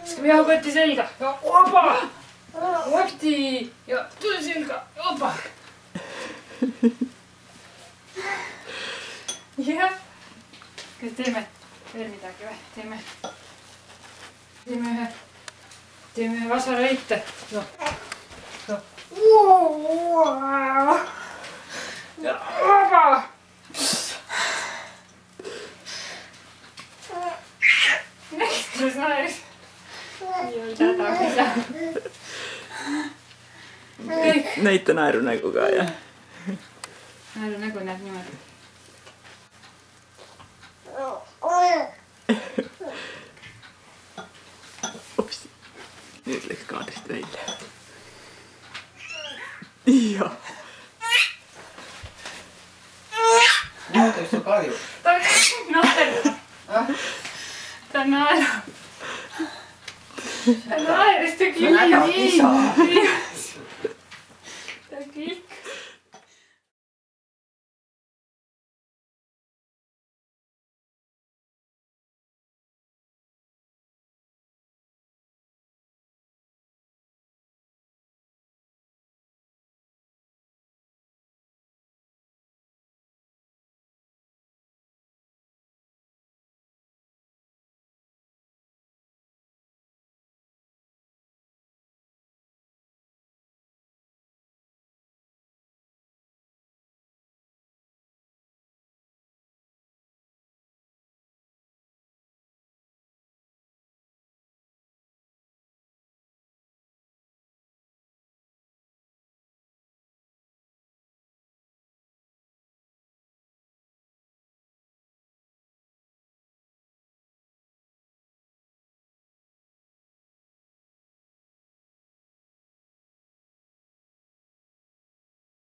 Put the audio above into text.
Viskame jahukoti selga ja opa! Vapti! Ja tule selga, opa! Jah. Kas teeme veel midagi või? Teeme ühe vasaraite. Ja opa! Näitus naeris. Ei olnud häda midagi. Näita naerunägu ka, jah. Naerunägu näeb niimoodi. Ups. Nüüd läks kaadrist välja. Jah. Näitus su kahju. Ta naerab. Ta naerab. Ta naeris tegi nii.